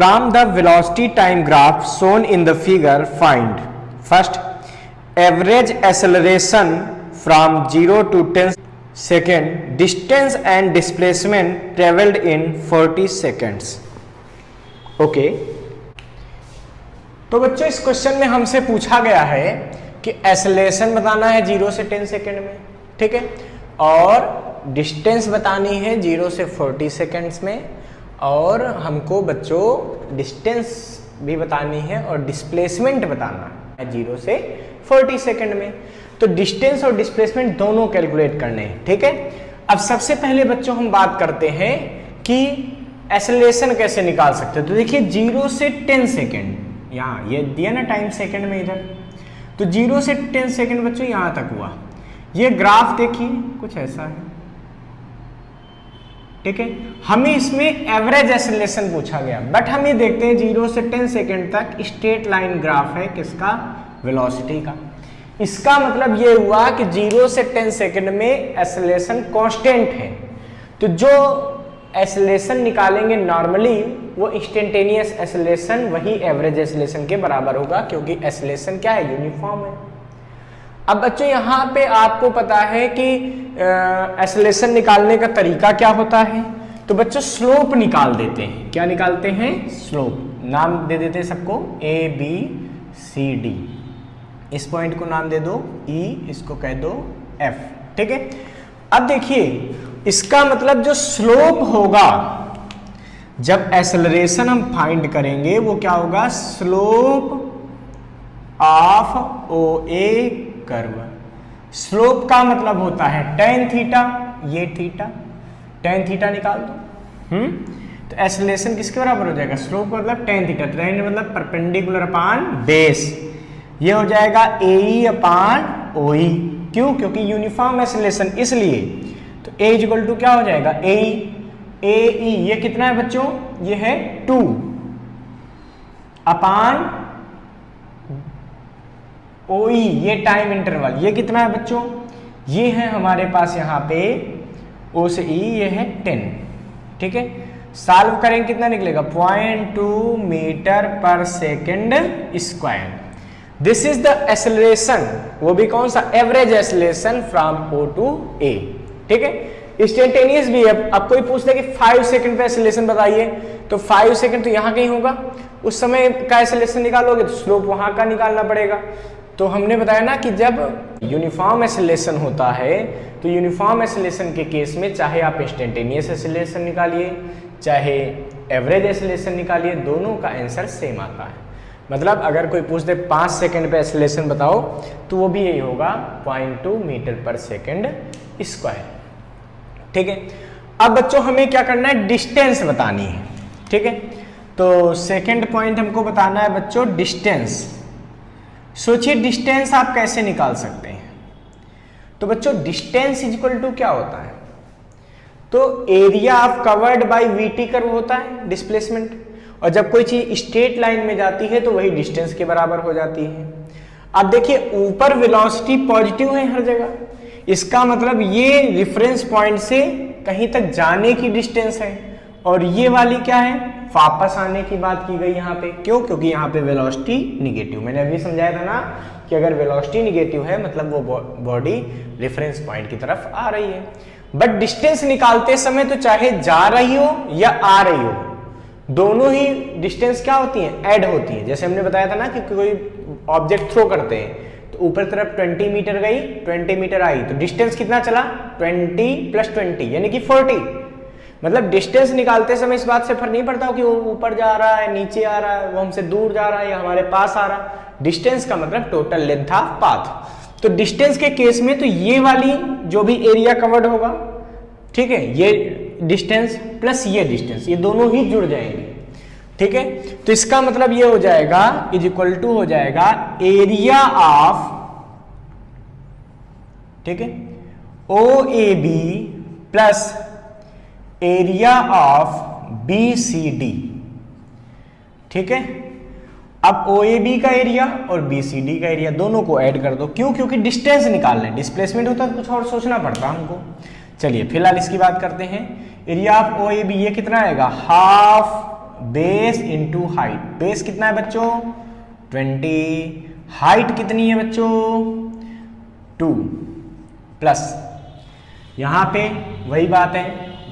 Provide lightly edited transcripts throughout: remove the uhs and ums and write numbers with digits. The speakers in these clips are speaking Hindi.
From the velocity time graph shown in the figure, find first average acceleration from 0 to 10 second, distance and displacement traveled in 40 seconds. Okay तो बच्चों इस क्वेश्चन में हमसे पूछा गया है कि एक्सेलरेशन बताना है 0 से 10 सेकेंड में, ठीक है, और डिस्टेंस बतानी है 0 से 40 सेकेंड्स में, और हमको बच्चों डिस्टेंस भी बतानी है और डिस्प्लेसमेंट बताना है 0 से 40 सेकेंड में। तो डिस्टेंस और डिस्प्लेसमेंट दोनों कैलकुलेट करने हैं, ठीक है। अब सबसे पहले बच्चों हम बात करते हैं कि एक्सेलरेशन कैसे निकाल सकते हैं। तो देखिए 0 से 10 सेकेंड, यहाँ ये दिया ना टाइम सेकेंड में इधर, तो 0 से 10 सेकेंड बच्चों यहाँ तक हुआ। ये ग्राफ देखिए कुछ ऐसा है, ठीक है। हमें इसमें एवरेज एक्सेलरेशन पूछा गया, बट हम ये देखते हैं 0 से 10 सेकेंड तक स्ट्रेट लाइन ग्राफ है किसका, वेलोसिटी का। इसका मतलब ये हुआ कि 0 से 10 सेकेंड में एक्सेलरेशन कांस्टेंट है। तो जो एक्सेलरेशन निकालेंगे नॉर्मली वो इंस्टेंटेनियस एक्सेलरेशन वही एवरेज एक्सेलरेशन के बराबर होगा, क्योंकि एक्सेलरेशन क्या है, यूनिफॉर्म है। अब बच्चों यहाँ पे आपको पता है कि एक्सेलरेशन निकालने का तरीका क्या होता है। तो बच्चों स्लोप निकाल देते हैं। क्या निकालते हैं, स्लोप। नाम दे देते हैं सबको ABCD। इस पॉइंट को नाम दे दो E, इसको कह दो F, ठीक है। अब देखिए इसका मतलब जो स्लोप होगा जब एक्सेलरेशन हम फाइंड करेंगे वो क्या होगा, slope of OA curve. Slope का मतलब होता है tan थीटा, ये थीटा, tan थीटा निकाल दो। तो एक्सेलरेशन किसके बराबर हो जाएगा, स्लोप का मतलब tan थीटा, tan मतलब परपेंडिकुलर अपान बेस, ये हो जाएगा AE अपान OE। क्यों, क्योंकि यूनिफॉर्म एक्सेलरेशन, इसलिए। तो A इक्वल टू क्या हो जाएगा, AE, ये कितना है बच्चों, ये है 2 अपान OE, ये टाइम इंटरवल, ये कितना है बच्चों, ये है हमारे पास यहाँ पे O से E, ये है 10, ठीक है। सॉल्व करेंगे कितना निकलेगा, 0.2 मीटर पर second square. This is the acceleration, वो भी कौन सा, average acceleration from O to A, ठीक है। इंस्टेंटेनियस भी है। अब कोई पूछ दे कि 5 सेकंड पे एक्सेलरेशन बताइए, तो 5 सेकंड तो यहाँ कहीं होगा, उस समय का एक्सेलरेशन निकालोगे तो स्लोप वहां का निकालना पड़ेगा। तो हमने बताया ना कि जब यूनिफॉर्म एक्सेलरेशन होता है तो यूनिफॉर्म एक्सेलरेशन के केस में चाहे आप इंस्टेंटेनियस एक्सेलरेशन निकालिए चाहे एवरेज एक्सेलरेशन निकालिए, दोनों का आंसर सेम आता है। मतलब अगर कोई पूछ दे 5 सेकंड पे एक्सेलरेशन बताओ तो वो भी यही होगा 0.2 मीटर पर सेकंड स्क्वायर, ठीक है। अब बच्चों हमें क्या करना है, डिस्टेंस बतानी है, ठीक है। तो सेकंड पॉइंट हमको बताना है बच्चों डिस्टेंस। सोचिए डिस्टेंस आप कैसे निकाल सकते हैं। तो बच्चों डिस्टेंस इज इक्वल टू क्या होता है, तो area of covered by VT curve होता है डिस्प्लेसमेंट, और जब कोई चीज स्ट्रेट लाइन में जाती है तो वही डिस्टेंस के बराबर हो जाती है। अब देखिए ऊपर वेलोसिटी पॉजिटिव है हर जगह, इसका मतलब ये रेफरेंस पॉइंट से कहीं तक जाने की डिस्टेंस है, और ये वाली क्या है, वापस आने की बात की गई यहाँ पे। क्यों, क्योंकि यहाँ पे वेलोसिटी निगेटिव, मैंने अभी समझाया था ना कि अगर वेलोसिटी निगेटिव है मतलब वो बॉडी रेफरेंस पॉइंट की तरफ आ रही है। बट डिस्टेंस निकालते समय तो चाहे जा रही हो या आ रही हो, दोनों ही डिस्टेंस क्या होती है, ऐड होती है। जैसे हमने बताया था ना कि कोई ऑब्जेक्ट थ्रो करते हैं तो ऊपर तरफ 20 मीटर गई, 20 मीटर आई, तो डिस्टेंस कितना चला, 20 + 20 यानी कि 40। मतलब डिस्टेंस निकालते समय इस बात से फर्क नहीं पड़ता कि वो ऊपर जा रहा है, नीचे आ रहा है, वो हमसे दूर जा रहा है या हमारे पास आ रहा है। डिस्टेंस का मतलब टोटल लेंथ ऑफ पाथ। तो डिस्टेंस के केस में तो ये वाली जो भी एरिया कवर्ड होगा, ठीक है, ये डिस्टेंस प्लस ये डिस्टेंस, ये दोनों ही जुड़ जाएंगे, ठीक है। तो इसका मतलब ये हो जाएगा इज इक्वल टू हो जाएगा एरिया ऑफ, ठीक है, OAB plus area of BCD, ठीक है। अब OAB का एरिया और BCD का एरिया दोनों को ऐड कर दो। क्यों, क्योंकि डिस्टेंस निकालना है, डिस्प्लेसमेंट होता तो कुछ और सोचना पड़ता हमको। चलिए फिलहाल इसकी बात करते हैं। एरिया ऑफ OAB ये कितना आएगा, half base into height. Base कितना है बच्चों 20, हाइट कितनी है बच्चों 2 प्लस यहां पे वही बात है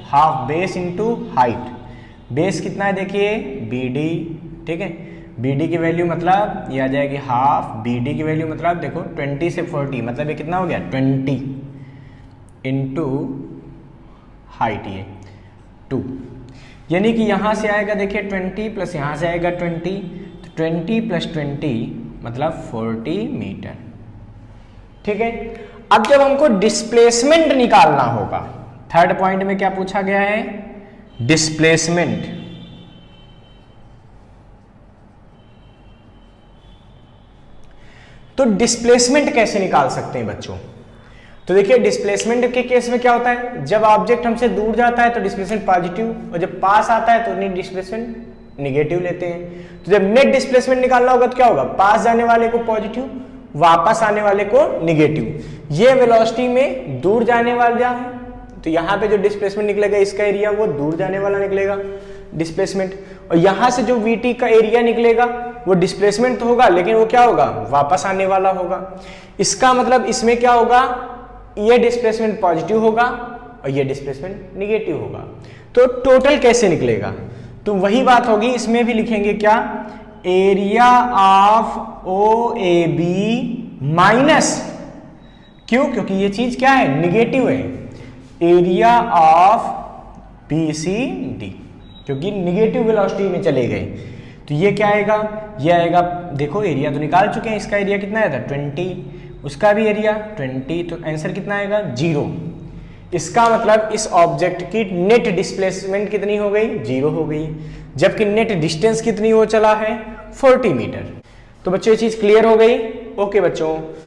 half base into height. Base कितना है देखिए BD, ठीक है, BD की वैल्यू मतलब ये आ जाएगी हाफ, BD की वैल्यू मतलब देखो 20 से 40 मतलब ये कितना हो गया 20 इंटू हाइट ये 2, यानी कि यहाँ से आएगा देखिए 20 प्लस यहाँ से आएगा 20, तो 20 प्लस 20 मतलब 40 मीटर। ठीक है, अब जब हमको डिस्प्लेसमेंट निकालना होगा, थर्ड पॉइंट में क्या पूछा गया है डिस्प्लेसमेंट। तो डिस्प्लेसमेंट कैसे निकाल सकते हैं बच्चों? तो देखिए डिस्प्लेसमेंट के केस में क्या होता है, जब ऑब्जेक्ट हमसे दूर जाता है तो डिस्प्लेसमेंट पॉजिटिव, और जब पास आता है तो नेट डिस्प्लेसमेंट निगेटिव लेते हैं। तो जब नेट डिस्प्लेसमेंट निकालना होगा तो क्या होगा, पास जाने वाले को पॉजिटिव, वापस आने वाले को निगेटिव। ये वेलोसिटी में दूर जाने वाला है, तो यहाँ पे जो डिस्प्लेसमेंट निकलेगा इसका एरिया वो दूर जाने वाला निकलेगा डिस्प्लेसमेंट, और यहाँ से जो VT का एरिया निकलेगा वो डिस्प्लेसमेंट तो होगा लेकिन वो क्या होगा वापस आने वाला होगा। इसका मतलब इसमें क्या होगा, ये डिस्प्लेसमेंट पॉजिटिव होगा और ये डिस्प्लेसमेंट निगेटिव होगा। तो टोटल कैसे निकलेगा, तो वही बात होगी, इसमें भी लिखेंगे क्या एरिया ऑफ OAB माइनस, क्यों, क्योंकि ये चीज क्या है निगेटिव है, एरिया ऑफ BCD, क्योंकि निगेटिव वेलोसिटी में चले गए। तो ये क्या आएगा, ये आएगा देखो एरिया तो निकाल चुके हैं, इसका एरिया कितना आया था 20, उसका भी एरिया 20, तो आंसर कितना आएगा 0। इसका मतलब इस ऑब्जेक्ट की नेट डिस्प्लेसमेंट कितनी हो गई 0 हो गई, जबकि नेट डिस्टेंस कितनी हो चला है 40 मीटर। तो बच्चों ये चीज क्लियर हो गई। ओके बच्चों।